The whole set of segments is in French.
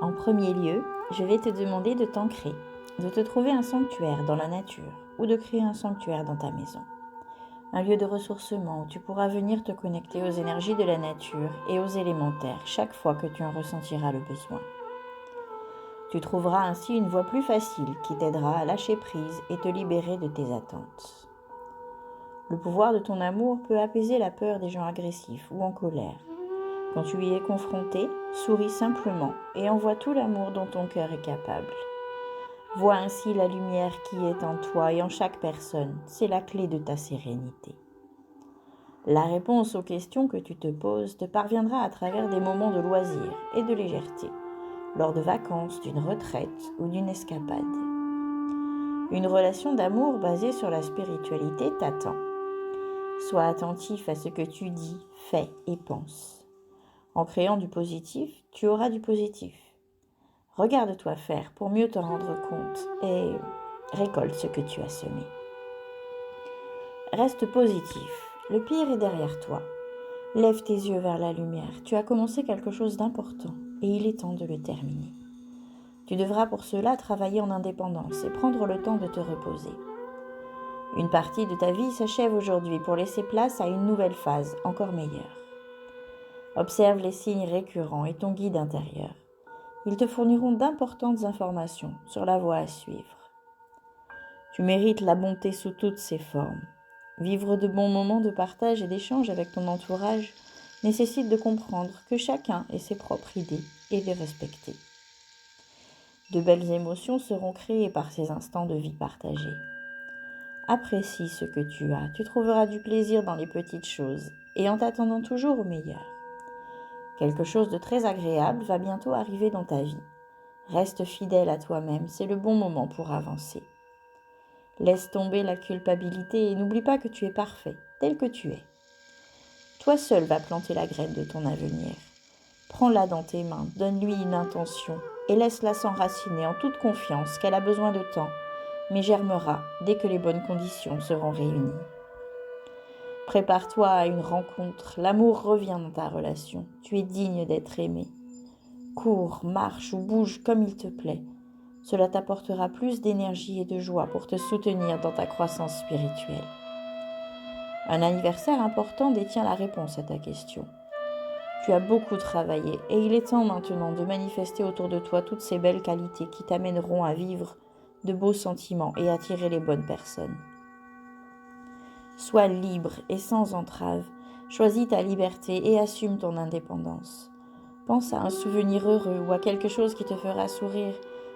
En premier lieu, je vais te demander de t'ancrer, de te trouver un sanctuaire dans la nature ou de créer un sanctuaire dans ta maison. Un lieu de ressourcement où tu pourras venir te connecter aux énergies de la nature et aux élémentaires chaque fois que tu en ressentiras le besoin. Tu trouveras ainsi une voie plus facile qui t'aidera à lâcher prise et te libérer de tes attentes. Le pouvoir de ton amour peut apaiser la peur des gens agressifs ou en colère. Quand tu y es confronté, souris simplement et envoie tout l'amour dont ton cœur est capable. Vois ainsi la lumière qui est en toi et en chaque personne. C'est la clé de ta sérénité. La réponse aux questions que tu te poses te parviendra à travers des moments de loisir et de légèreté, lors de vacances, d'une retraite ou d'une escapade. Une relation d'amour basée sur la spiritualité t'attend. Sois attentif à ce que tu dis, fais et penses. En créant du positif, tu auras du positif. Regarde-toi faire pour mieux te rendre compte et récolte ce que tu as semé. Reste positif, le pire est derrière toi. Lève tes yeux vers la lumière, tu as commencé quelque chose d'important et il est temps de le terminer. Tu devras pour cela travailler en indépendance et prendre le temps de te reposer. Une partie de ta vie s'achève aujourd'hui pour laisser place à une nouvelle phase encore meilleure. Observe les signes récurrents et ton guide intérieur. Ils te fourniront d'importantes informations sur la voie à suivre. Tu mérites la bonté sous toutes ses formes. Vivre de bons moments de partage et d'échange avec ton entourage nécessite de comprendre que chacun ait ses propres idées et les respecter. De belles émotions seront créées par ces instants de vie partagés. Apprécie ce que tu as, tu trouveras du plaisir dans les petites choses et en t'attendant toujours au meilleur. Quelque chose de très agréable va bientôt arriver dans ta vie. Reste fidèle à toi-même, c'est le bon moment pour avancer. Laisse tomber la culpabilité et n'oublie pas que tu es parfait, tel que tu es. Toi seul vas planter la graine de ton avenir. Prends-la dans tes mains, donne-lui une intention et laisse-la s'enraciner en toute confiance qu'elle a besoin de temps, mais germera dès que les bonnes conditions seront réunies. Prépare-toi à une rencontre, l'amour revient dans ta relation, tu es digne d'être aimé. Cours, marche ou bouge comme il te plaît. Cela t'apportera plus d'énergie et de joie pour te soutenir dans ta croissance spirituelle. Un anniversaire important détient la réponse à ta question. Tu as beaucoup travaillé et il est temps maintenant de manifester autour de toi toutes ces belles qualités qui t'amèneront à vivre de beaux sentiments et attirer les bonnes personnes. Sois libre et sans entrave, choisis ta liberté et assume ton indépendance. Pense à un souvenir heureux ou à quelque chose qui te fera sourire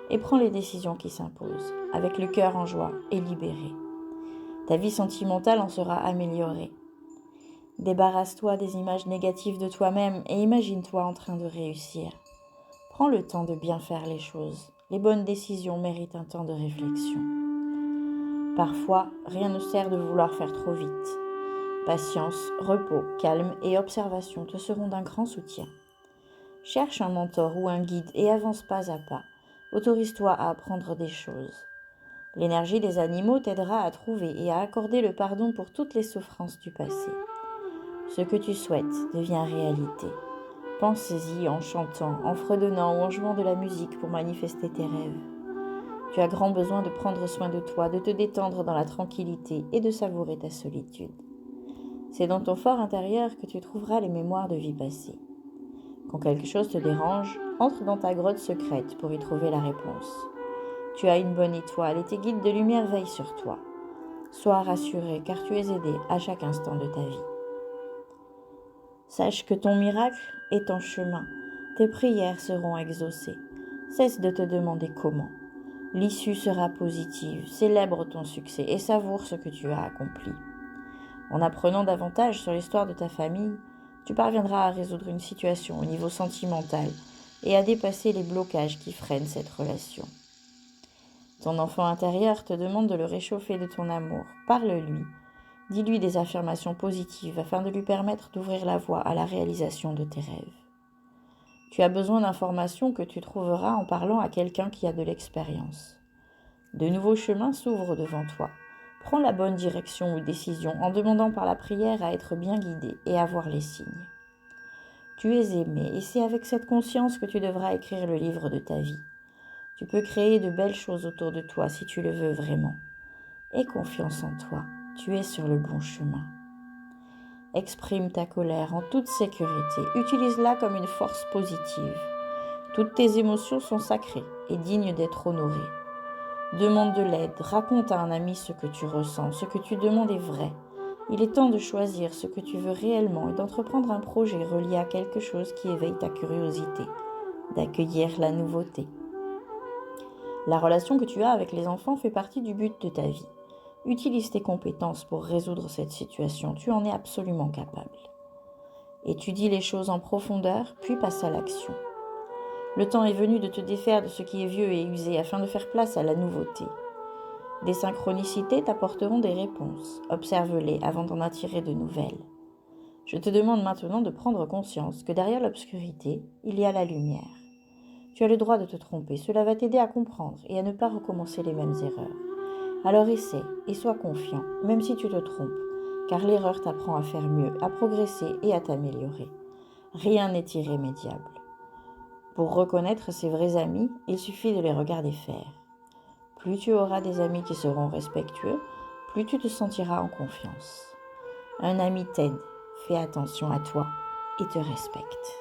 et prends les décisions qui s'imposent, avec le cœur en joie et libéré. Ta vie sentimentale en sera améliorée. Débarrasse-toi des images négatives de toi-même et imagine-toi en train de réussir. Prends le temps de bien faire les choses. Les bonnes décisions méritent un temps de réflexion. Parfois, rien ne sert de vouloir faire trop vite. Patience, repos, calme et observation te seront d'un grand soutien. Cherche un mentor ou un guide et avance pas à pas. Autorise-toi à apprendre des choses. L'énergie des animaux t'aidera à trouver et à accorder le pardon pour toutes les souffrances du passé. Ce que tu souhaites devient réalité. Pense-y en chantant, en fredonnant ou en jouant de la musique pour manifester tes rêves. Tu as grand besoin de prendre soin de toi, de te détendre dans la tranquillité et de savourer ta solitude. C'est dans ton fort intérieur que tu trouveras les mémoires de vie passée. Quand quelque chose te dérange, entre dans ta grotte secrète pour y trouver la réponse. Tu as une bonne étoile et tes guides de lumière veillent sur toi. Sois rassuré car tu es aidé à chaque instant de ta vie. Sache que ton miracle est en chemin. Tes prières seront exaucées. Cesse de te demander comment. L'issue sera positive. Célèbre ton succès et savoure ce que tu as accompli. En apprenant davantage sur l'histoire de ta famille, tu parviendras à résoudre une situation au niveau sentimental et à dépasser les blocages qui freinent cette relation. Ton enfant intérieur te demande de le réchauffer de ton amour. Parle-lui. Dis-lui des affirmations positives afin de lui permettre d'ouvrir la voie à la réalisation de tes rêves. Tu as besoin d'informations que tu trouveras en parlant à quelqu'un qui a de l'expérience. De nouveaux chemins s'ouvrent devant toi. Prends la bonne direction ou décision en demandant par la prière à être bien guidé et à voir les signes. Tu es aimé et c'est avec cette conscience que tu devras écrire le livre de ta vie. Tu peux créer de belles choses autour de toi si tu le veux vraiment. Aie confiance en toi, tu es sur le bon chemin. Exprime ta colère en toute sécurité, utilise-la comme une force positive. Toutes tes émotions sont sacrées et dignes d'être honorées. Demande de l'aide, raconte à un ami ce que tu ressens, ce que tu demandes est vrai. Il est temps de choisir ce que tu veux réellement et d'entreprendre un projet relié à quelque chose qui éveille ta curiosité, d'accueillir la nouveauté. La relation que tu as avec les enfants fait partie du but de ta vie. Utilise tes compétences pour résoudre cette situation, tu en es absolument capable. Étudie les choses en profondeur, puis passe à l'action. Le temps est venu de te défaire de ce qui est vieux et usé afin de faire place à la nouveauté. Des synchronicités t'apporteront des réponses. Observe-les avant d'en attirer de nouvelles. Je te demande maintenant de prendre conscience que derrière l'obscurité, il y a la lumière. Tu as le droit de te tromper, cela va t'aider à comprendre et à ne pas recommencer les mêmes erreurs. Alors essaie et sois confiant, même si tu te trompes, car l'erreur t'apprend à faire mieux, à progresser et à t'améliorer. Rien n'est irrémédiable. Pour reconnaître ses vrais amis, il suffit de les regarder faire. Plus tu auras des amis qui seront respectueux, plus tu te sentiras en confiance. Un ami t'aide, fait attention à toi et te respecte.